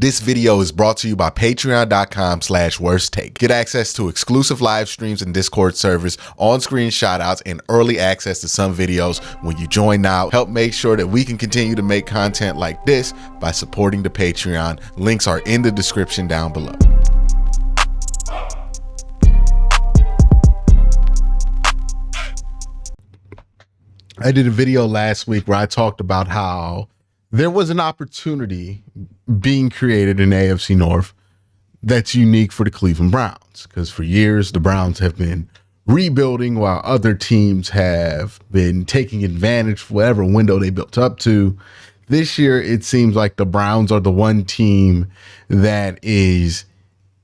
This video is brought to you by patreon.com/worsttake. Get access to exclusive live streams and Discord servers, on-screen shoutouts, and early access to some videos when you join now. Help make sure that we can continue to make content like this by supporting the Patreon. Links are in the description down below. I did a video last week where I talked about how there was an opportunity being created in AFC North that's unique for the Cleveland Browns, because for years the Browns have been rebuilding while other teams have been taking advantage of whatever window they built up to. This year, it seems like the Browns are the one team that is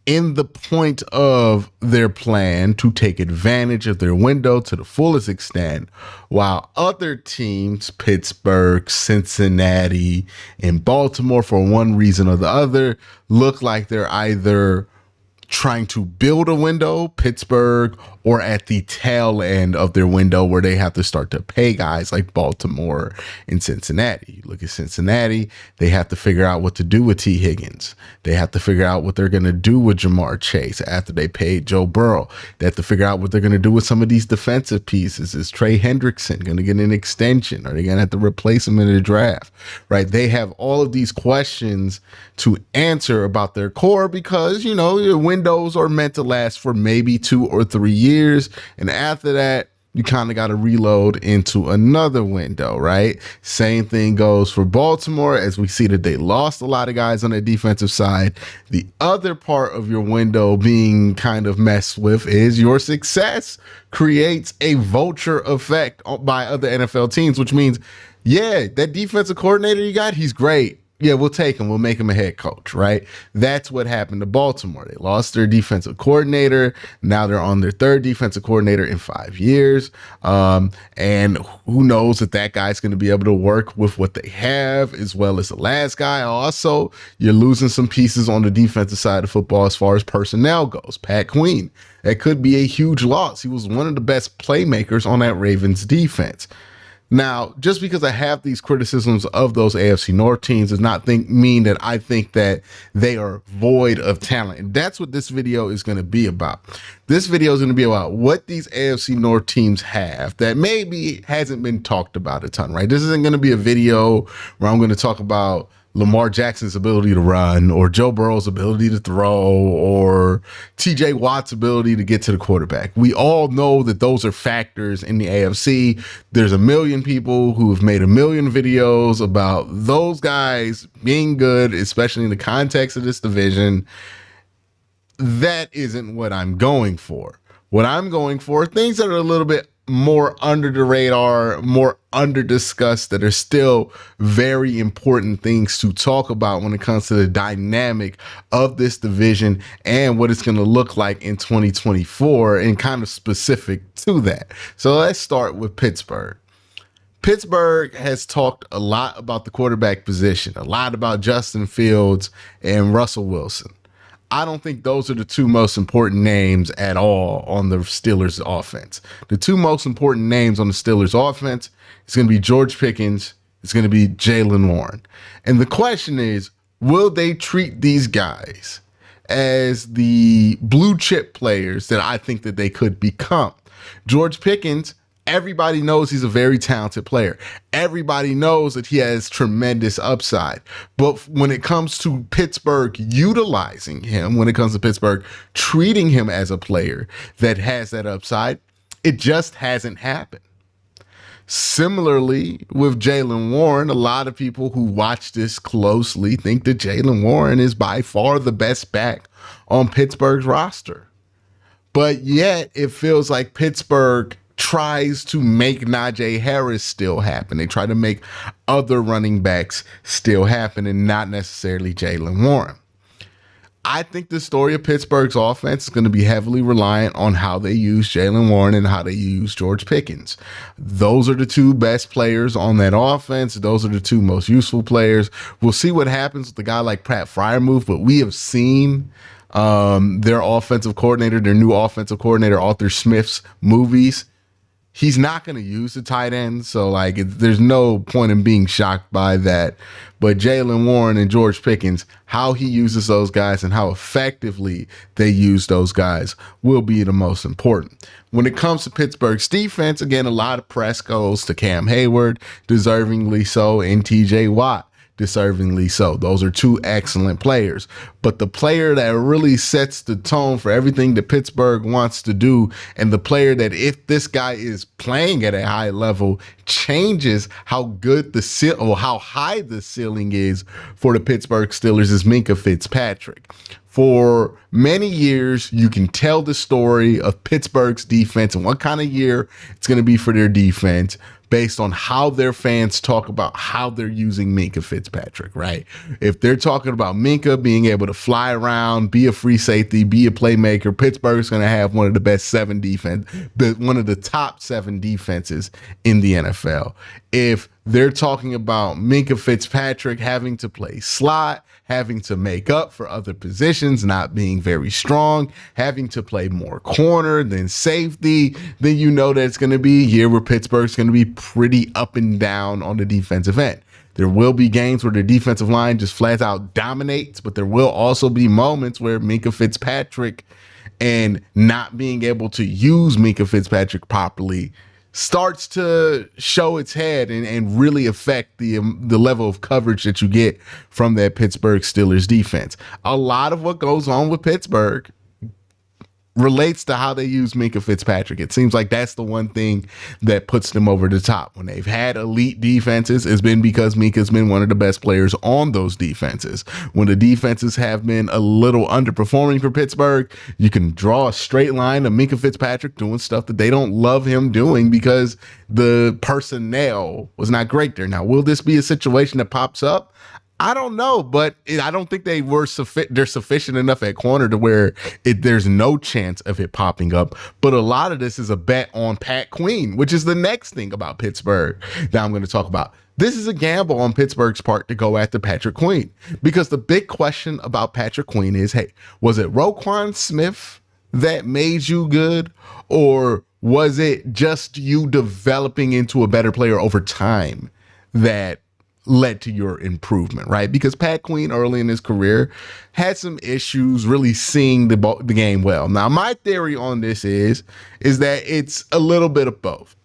in the point of their plan to take advantage of their window to the fullest extent, while other teams, Pittsburgh, Cincinnati, and Baltimore, for one reason or the other, look like they're either trying to build a window, Pittsburgh, or at the tail end of their window where they have to start to pay guys like Baltimore and Cincinnati. You look at Cincinnati, they have to figure out what to do with T. Higgins. They have to figure out what they're going to do with Jamar Chase after they paid Joe Burrow. They have to figure out what they're going to do with some of these defensive pieces. Is Trey Hendrickson going to get an extension? Are they going to have to replace him in the draft? Right? They have all of these questions to answer about their core because, you know, your windows are meant to last for maybe 2 or 3 years. And after that, you kind of got to reload into another window, right? Same thing goes for Baltimore, as we see that they lost a lot of guys on the defensive side. The other part of your window being kind of messed with is your success creates a vulture effect by other NFL teams, which means, yeah, that defensive coordinator you got, he's great. Yeah, we'll take him. We'll make him a head coach, right? That's what happened to Baltimore. They lost their defensive coordinator. Now they're on their third defensive coordinator in 5 years. And who knows if that guy's going to be able to work with what they have as well as the last guy. Also, you're losing some pieces on the defensive side of football as far as personnel goes. Pat Queen, that could be a huge loss. He was one of the best playmakers on that Ravens defense. Now, just because I have these criticisms of those AFC North teams does not mean that I think that they are void of talent. And that's what this video is going to be about. This video is going to be about what these AFC North teams have that maybe hasn't been talked about a ton, right? This isn't going to be a video where I'm going to talk about Lamar Jackson's ability to run, or Joe Burrow's ability to throw, or TJ Watt's ability to get to the quarterback. We all know that those are factors in the AFC. There's a million people who have made a million videos about those guys being good, especially in the context of this division. That isn't what I'm going for. What I'm going for are things that are a little bit more under the radar, more under discussed, that are still very important things to talk about when it comes to the dynamic of this division and what it's going to look like in 2024 and kind of specific to that. So let's start with Pittsburgh. Pittsburgh has talked a lot about the quarterback position, a lot about Justin Fields and Russell Wilson. I don't think those are the two most important names at all on the Steelers offense. The two most important names on the Steelers offense is going to be George Pickens. It's going to be Jaylen Warren. And the question is, will they treat these guys as the blue chip players that I think that they could become? George Pickens, everybody knows he's a very talented player. Everybody knows that he has tremendous upside. But when it comes to Pittsburgh utilizing him, when it comes to Pittsburgh treating him as a player that has that upside, it just hasn't happened. Similarly, with Jaylen Warren, a lot of people who watch this closely think that Jaylen Warren is by far the best back on Pittsburgh's roster. But yet it feels like Pittsburgh tries to make Najee Harris still happen. They try to make other running backs still happen and not necessarily Jaylen Warren. I think the story of Pittsburgh's offense is going to be heavily reliant on how they use Jaylen Warren and how they use George Pickens. Those are the two best players on that offense. Those are the two most useful players. We'll see what happens with a guy like Pat Freiermuth, but we have seen their offensive coordinator, their new offensive coordinator, Arthur Smith's movies. He's not going to use the tight end, so like there's no point in being shocked by that. But Jaylen Warren and George Pickens, how he uses those guys and how effectively they use those guys will be the most important. When it comes to Pittsburgh's defense, again, a lot of press goes to Cam Hayward, deservingly so, and TJ Watt, deservingly so. Those are two excellent players. But the player that really sets the tone for everything that Pittsburgh wants to do, and the player that, if this guy is playing at a high level, changes how good or how high the ceiling is for the Pittsburgh Steelers, is Minkah Fitzpatrick. For many years, you can tell the story of Pittsburgh's defense and what kind of year it's going to be for their defense based on how their fans talk about how they're using Minkah Fitzpatrick, right? If they're talking about Minkah being able to fly around, be a free safety, be a playmaker, Pittsburgh's going to have one of the top 7 defenses in the NFL. If they're talking about Minkah Fitzpatrick having to play slot, having to make up for other positions, not being very strong, having to play more corner than safety, then you know that it's going to be a year where Pittsburgh's going to be pretty up and down on the defensive end. There will be games where the defensive line just flat out dominates, but there will also be moments where Minkah Fitzpatrick and not being able to use Minkah Fitzpatrick properly starts to show its head and really affect the level of coverage that you get from that Pittsburgh Steelers defense. A lot of what goes on with Pittsburgh relates to how they use Minkah Fitzpatrick. It seems like that's the one thing that puts them over the top. When they've had elite defenses, it's been because Minkah's been one of the best players on those defenses. When the defenses have been a little underperforming for Pittsburgh, you can draw a straight line of Minkah Fitzpatrick doing stuff that they don't love him doing because the personnel was not great there. Now, will this be a situation that pops up? I don't know, but I don't think they're sufficient enough at corner to where there's no chance of it popping up. But a lot of this is a bet on Pat Queen, which is the next thing about Pittsburgh that I'm going to talk about. This is a gamble on Pittsburgh's part to go after Patrick Queen, because the big question about Patrick Queen is, hey, was it Roquan Smith that made you good, or was it just you developing into a better player over time that led to your improvement, right? Because Pat Queen early in his career had some issues really seeing the game well. Now, my theory on this is that it's a little bit of both.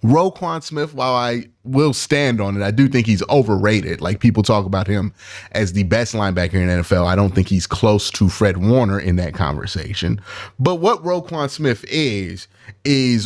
Roquan Smith, while I will stand on it, I do think he's overrated. Like, people talk about him as the best linebacker in the NFL. I don't think he's close to Fred Warner in that conversation. But what Roquan Smith is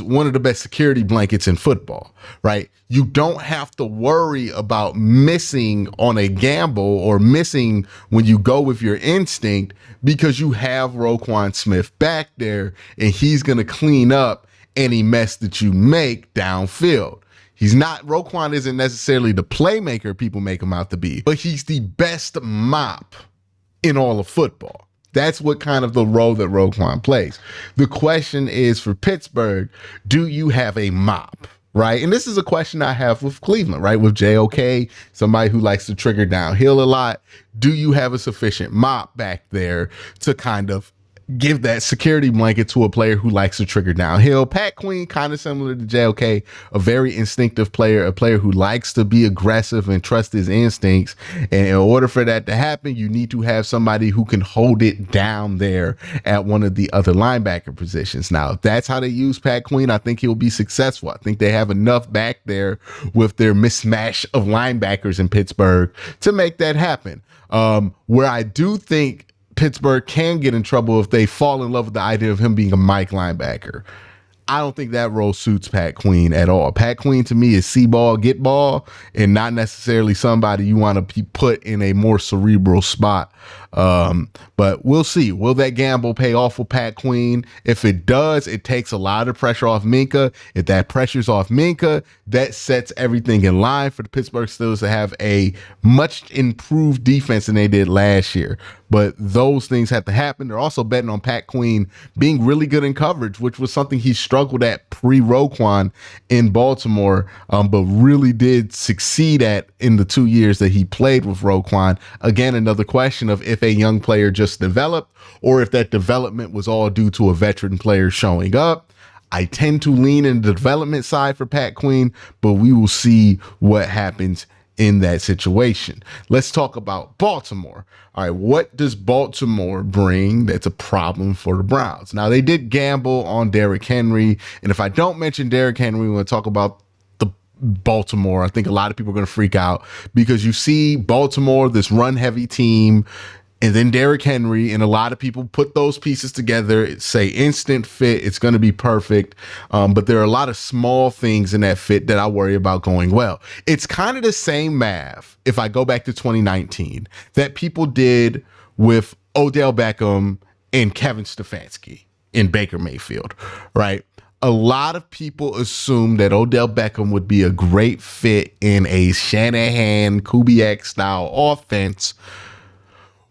one of the best security blankets in football, right? You don't have to worry about missing on a gamble or missing when you go with your instinct, because you have Roquan Smith back there and he's going to clean up any mess that you make downfield. Roquan isn't necessarily the playmaker people make him out to be, but he's the best mop in all of football. That's what kind of the role that Roquan plays. The question is, for Pittsburgh, do you have a mop, right? And this is a question I have with Cleveland, right? With JOK, somebody who likes to trigger downhill a lot. Do you have a sufficient mop back there to kind of give that security blanket to a player who likes to trigger downhill? Pat Queen, kind of similar to JOK, a very instinctive player, a player who likes to be aggressive and trust his instincts. And in order for that to happen, you need to have somebody who can hold it down there at one of the other linebacker positions. Now, if that's how they use Pat Queen, I think he'll be successful. I think they have enough back there with their mismatch of linebackers in Pittsburgh to make that happen. Where I do think Pittsburgh can get in trouble if they fall in love with the idea of him being a Mike linebacker. I don't think that role suits Pat Queen at all. Pat Queen, to me, is see ball, get ball, and not necessarily somebody you want to be put in a more cerebral spot. But we'll see. Will that gamble pay off for Pat Queen? If it does, it takes a lot of pressure off Minkah. If that pressure's off Minkah, that sets everything in line for the Pittsburgh Steelers to have a much improved defense than they did last year. But those things have to happen. They're also betting on Pat Queen being really good in coverage, which was something he struggled at pre-Roquan in Baltimore, but really did succeed at in the 2 years that he played with Roquan. Again, another question of if a young player just developed or if that development was all due to a veteran player showing up. I tend to lean in the development side for Pat Queen, but we will see what happens in that situation. Let's talk about Baltimore. All right, what does Baltimore bring that's a problem for the Browns? Now, they did gamble on Derrick Henry, and if I don't mention Derrick Henry, we're going to talk about the Baltimore. I think a lot of people are going to freak out because you see Baltimore, this run-heavy team, and then Derrick Henry, and a lot of people put those pieces together, say instant fit, it's going to be perfect. But there are a lot of small things in that fit that I worry about going well. It's kind of the same math, if I go back to 2019, that people did with Odell Beckham and Kevin Stefanski in Baker Mayfield, right? A lot of people assumed that Odell Beckham would be a great fit in a Shanahan, Kubiak style offense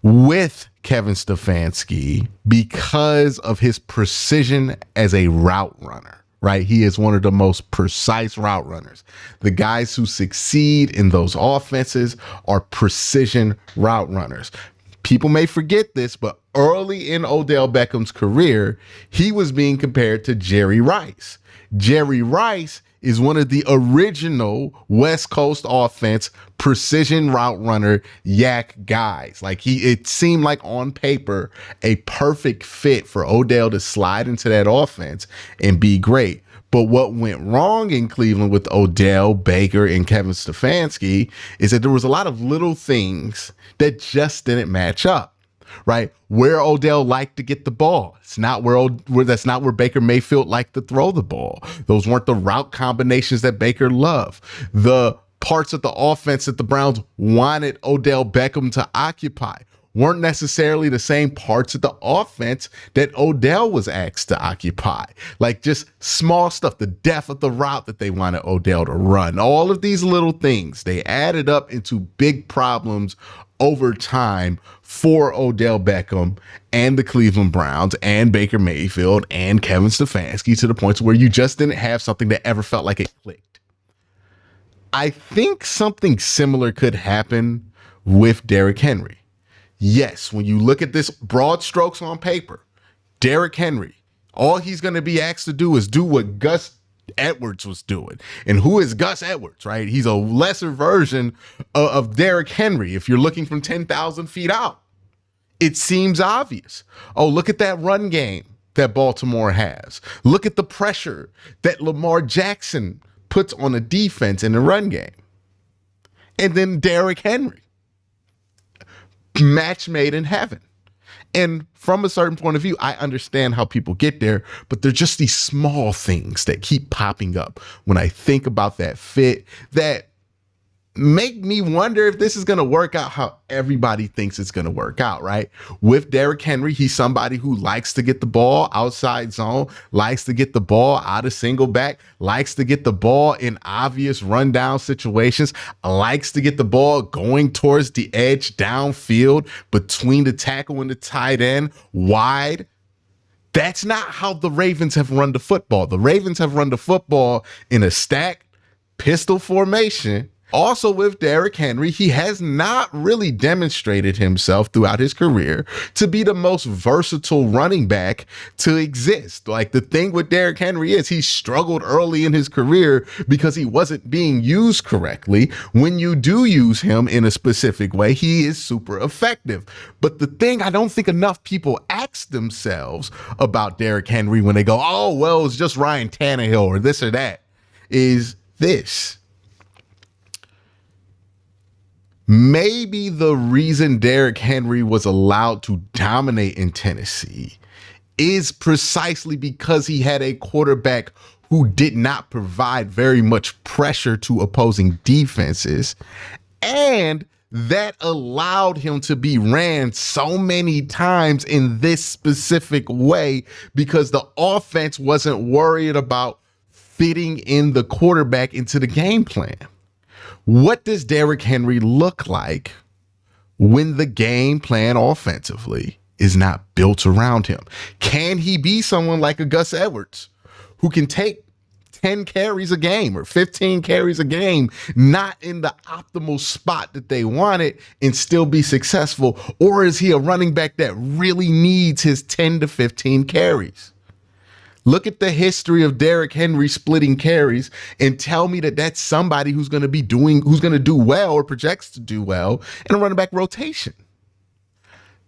with Kevin Stefanski because of his precision as a route runner, right? He is one of the most precise route runners. The guys who succeed in those offenses are precision route runners. People may forget this, but early in Odell Beckham's career, he was being compared to Jerry Rice. Jerry Rice is one of the original West Coast offense precision route runner yak guys. Like it seemed like on paper a perfect fit for Odell to slide into that offense and be great. But what went wrong in Cleveland with Odell, Baker, and Kevin Stefanski is that there was a lot of little things that just didn't match up. Right where Odell liked to get the ball, it's not where that's not where Baker Mayfield liked to throw the ball. Those weren't the route combinations that Baker loved. The parts of the offense that the Browns wanted Odell Beckham to occupy weren't necessarily the same parts of the offense that Odell was asked to occupy. Like just small stuff, the depth of the route that they wanted Odell to run. All of these little things, they added up into big problems over time for Odell Beckham and the Cleveland Browns and Baker Mayfield and Kevin Stefanski to the point where you just didn't have something that ever felt like it clicked. I think something similar could happen with Derrick Henry. Yes, when you look at this broad strokes on paper, Derrick Henry, all he's going to be asked to do is do what Gus Edwards was doing. And who is Gus Edwards, right? He's a lesser version of Derrick Henry. If you're looking from 10,000 feet out, it seems obvious. Oh, look at that run game that Baltimore has. Look at the pressure that Lamar Jackson puts on a defense in the run game. And then Derrick Henry. Match made in heaven. And from a certain point of view, I understand how people get there, but they're just these small things that keep popping up when I think about that fit that make me wonder if this is going to work out how everybody thinks it's going to work out, right? With Derrick Henry, he's somebody who likes to get the ball outside zone, likes to get the ball out of single back, likes to get the ball in obvious rundown situations, likes to get the ball going towards the edge downfield between the tackle and the tight end wide. That's not how the Ravens have run the football. The Ravens have run the football in a stacked pistol formation. Also with Derrick Henry, he has not really demonstrated himself throughout his career to be the most versatile running back to exist. Like the thing with Derrick Henry is he struggled early in his career because he wasn't being used correctly. When you do use him in a specific way, he is super effective. But the thing I don't think enough people ask themselves about Derrick Henry when they go, oh, well, it's just Ryan Tannehill or this or that, is this. Maybe the reason Derrick Henry was allowed to dominate in Tennessee is precisely because he had a quarterback who did not provide very much pressure to opposing defenses, and that allowed him to be ran so many times in this specific way because the offense wasn't worried about fitting in the quarterback into the game plan. What does Derrick Henry look like when the game plan offensively is not built around him? Can he be someone like a Gus Edwards who can take 10 carries a game or 15 carries a game, not in the optimal spot that they wanted, and still be successful? Or is he a running back that really needs his 10 to 15 carries? Look at the history of Derrick Henry splitting carries and tell me that that's somebody who's going to do well or projects to do well in a running back rotation.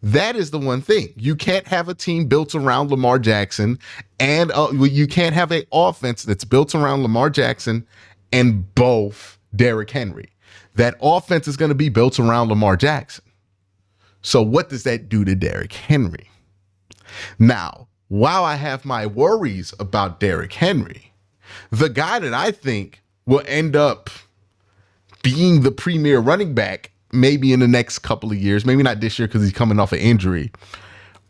That is the one thing. You can't have a team built around Lamar Jackson, and you can't have an offense that's built around Lamar Jackson and both Derrick Henry. That offense is going to be built around Lamar Jackson. So what does that do to Derrick Henry? Now, while I have my worries about Derrick Henry, the guy that I think will end up being the premier running back maybe in the next couple of years, maybe not this year because he's coming off an injury,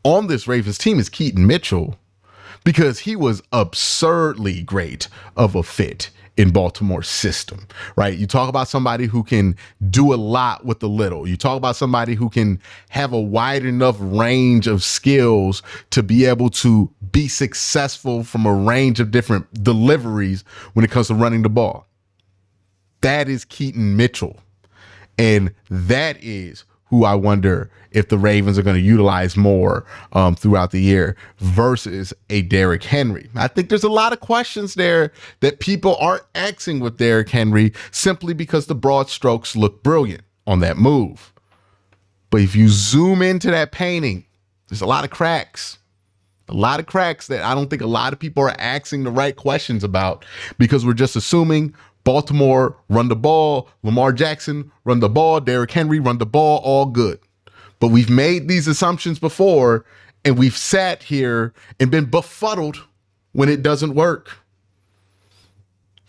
on this Ravens team is Keaton Mitchell, because he was absurdly great of a fit in Baltimore's system, right? You talk about somebody who can do a lot with a little. You talk about somebody who can have a wide enough range of skills to be able to be successful from a range of different deliveries when it comes to running the ball. That is Keaton Mitchell. And that is who I wonder if the Ravens are going to utilize more throughout the year versus a Derrick Henry. I think there's a lot of questions there that people aren't asking with Derrick Henry simply because the broad strokes look brilliant on that move. But if you zoom into that painting, there's a lot of cracks. A lot of cracks that I don't think a lot of people are asking the right questions about because we're just assuming Baltimore run the ball, Lamar Jackson run the ball, Derrick Henry run the ball, all good. But we've made these assumptions before, and we've sat here and been befuddled when it doesn't work.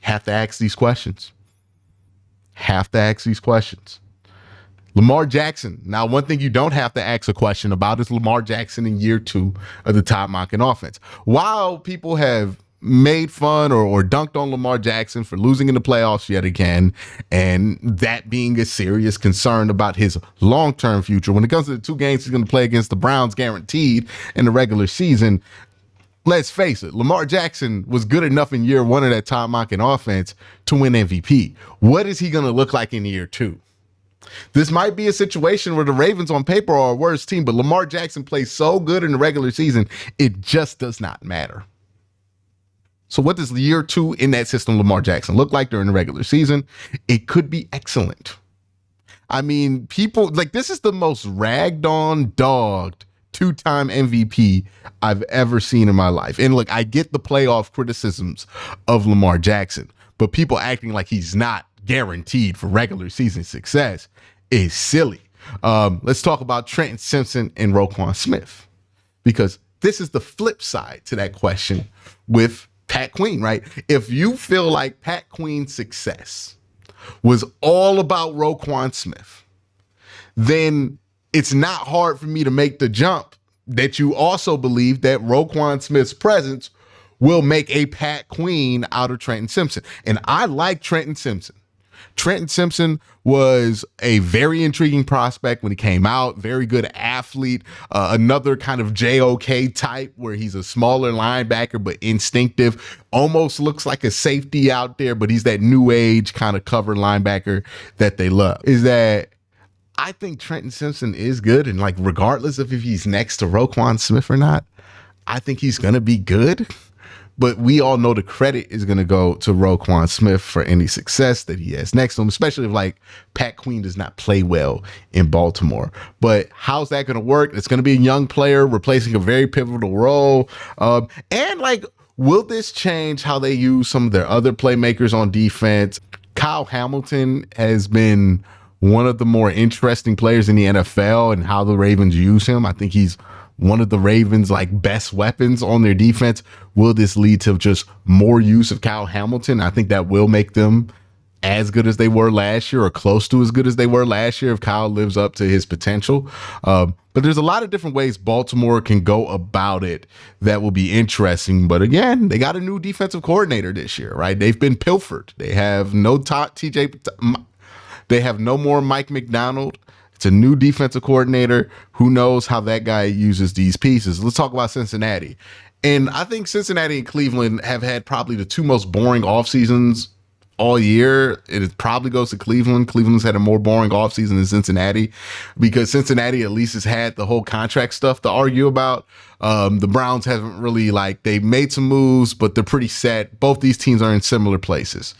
Have to ask these questions. Lamar Jackson. Now, one thing you don't have to ask a question about is Lamar Jackson in year 2 of the Todd Monken offense. While people have made fun or dunked on Lamar Jackson for losing in the playoffs yet again, and that being a serious concern about his long-term future. When it comes to the 2 games he's going to play against the Browns guaranteed in the regular season, let's face it, Lamar Jackson was good enough in year 1 of that Todd Monken offense to win MVP. What is he going to look like in year 2? This might be a situation where the Ravens on paper are a worse team, but Lamar Jackson plays so good in the regular season, it just does not matter. So what does year 2 in that system Lamar Jackson look like during the regular season? It could be excellent. I mean, people like this is the most ragged on, dogged 2-time MVP I've ever seen in my life. And look, I get the playoff criticisms of Lamar Jackson, but people acting like he's not guaranteed for regular season success is silly. Let's talk about Trenton Simpson and Roquan Smith, because this is the flip side to that question with Pat Queen, right? If you feel like Pat Queen's success was all about Roquan Smith, then it's not hard for me to make the jump that you also believe that Roquan Smith's presence will make a Pat Queen out of Trenton Simpson. And I like Trenton Simpson. Trenton Simpson was a very intriguing prospect when he came out, very good athlete, another kind of JOK type where he's a smaller linebacker but instinctive, almost looks like a safety out there, but he's that new age kind of cover linebacker that they love. Is that I think Trenton Simpson is good, and like regardless of if he's next to Roquan Smith or not, I think he's going to be good. But we all know the credit is going to go to Roquan Smith for any success that he has next to him, especially if like Pat Queen does not play well in Baltimore. But how's that going to work? It's going to be a young player replacing a very pivotal role. And like, will this change how they use some of their other playmakers on defense? Kyle Hamilton has been one of the more interesting players in the NFL and how the Ravens use him. I think he's one of the Ravens' like best weapons on their defense. Will this lead to just more use of Kyle Hamilton? I think that will make them as good as they were last year or close to as good as they were last year if Kyle lives up to his potential. But there's a lot of different ways Baltimore can go about it that will be interesting. But again, they got a new defensive coordinator this year, right? They've been pilfered. They have no they have no more Mike McDonald. It's a new defensive coordinator. Who knows how that guy uses these pieces? Let's talk about Cincinnati. And I think Cincinnati and Cleveland have had probably the 2 most boring off seasons all year, it probably goes to Cleveland. Cleveland's had a more boring offseason than Cincinnati because Cincinnati at least has had the whole contract stuff to argue about. The Browns haven't really, they made some moves, but they're pretty set. Both these teams are in similar places.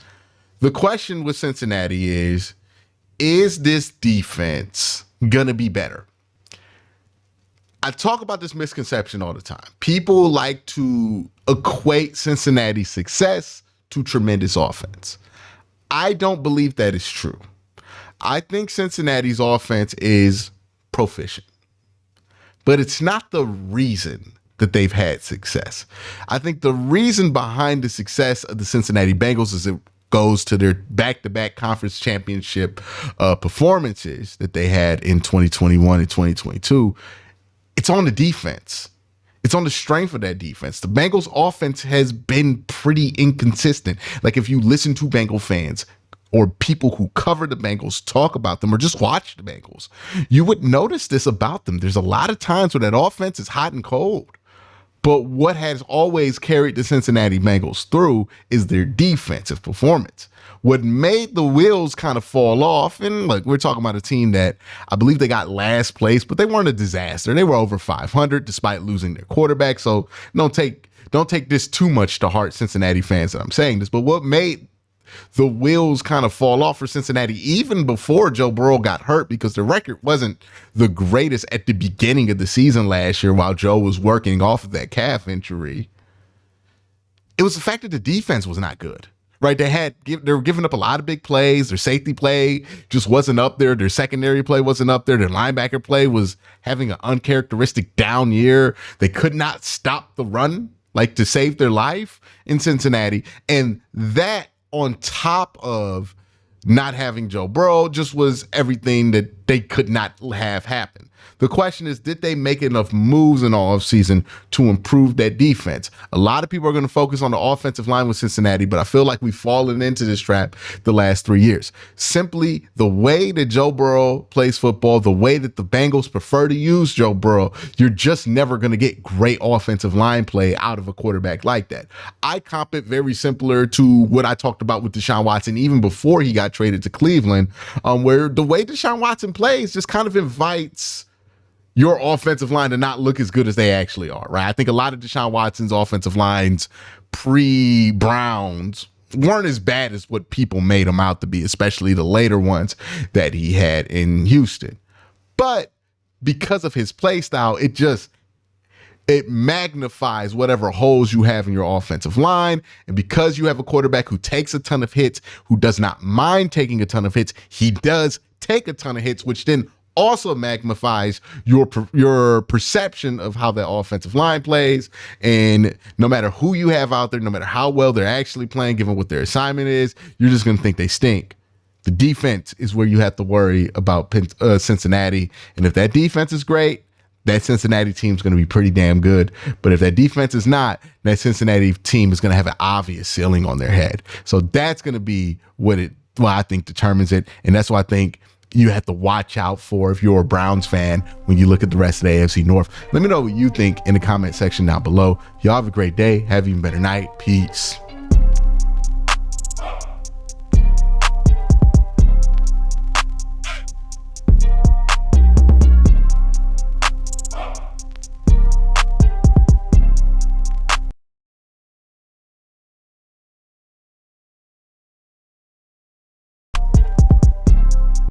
The question with Cincinnati is this defense going to be better? I talk about this misconception all the time. People like to equate Cincinnati's success to tremendous offense. I don't believe that is true. I think Cincinnati's offense is proficient, but it's not the reason that they've had success. I think the reason behind the success of the Cincinnati Bengals is it goes to their back-to-back conference championship performances that they had in 2021 and 2022. It's on the defense. It's on the strength of that defense. The Bengals offense has been pretty inconsistent. If you listen to Bengal fans or people who cover the Bengals talk about them or just watch the Bengals, you would notice this about them. There's a lot of times where that offense is hot and cold. But what has always carried the Cincinnati Bengals through is their defensive performance. What made the wheels kind of fall off, and look, we're talking about a team that I believe they got last place, but they weren't a disaster. They were over 500 despite losing their quarterback. So don't take this too much to heart, Cincinnati fans, that I'm saying this. But what made the wheels kind of fall off for Cincinnati even before Joe Burrow got hurt, because the record wasn't the greatest at the beginning of the season last year while Joe was working off of that calf injury, it was the fact that the defense was not good, right? They were giving up a lot of big plays. Their safety play just wasn't up there. Their secondary play wasn't up there. Their linebacker play was having an uncharacteristic down year. They could not stop the run, to save their life in Cincinnati. And that, on top of not having Joe Burrow, just was everything that they could not have happen. The question is, did they make enough moves in the offseason to improve that defense? A lot of people are going to focus on the offensive line with Cincinnati, but I feel like we've fallen into this trap the last 3 years. Simply the way that Joe Burrow plays football, the way that the Bengals prefer to use Joe Burrow, you're just never going to get great offensive line play out of a quarterback like that. I comp it very similar to what I talked about with Deshaun Watson even before he got traded to Cleveland, where the way Deshaun Watson plays just kind of invites your offensive line to not look as good as they actually are, right? I think a lot of Deshaun Watson's offensive lines pre-Browns weren't as bad as what people made them out to be, especially the later ones that he had in Houston. But because of his play style, it magnifies whatever holes you have in your offensive line. And because you have a quarterback who takes a ton of hits, who does not mind taking a ton of hits, he does take a ton of hits, which then also magnifies your perception of how that offensive line plays. And no matter who you have out there, no matter how well they're actually playing, given what their assignment is, you're just going to think they stink. The defense is where you have to worry about Cincinnati. And if that defense is great, that Cincinnati team is going to be pretty damn good. But if that defense is not, that Cincinnati team is going to have an obvious ceiling on their head. So that's going to be what I think determines it. And that's why I think you have to watch out for if you're a Browns fan when you look at the rest of the AFC North. Let me know what you think in the comment section down below. Y'all have a great day. Have an even better night. Peace.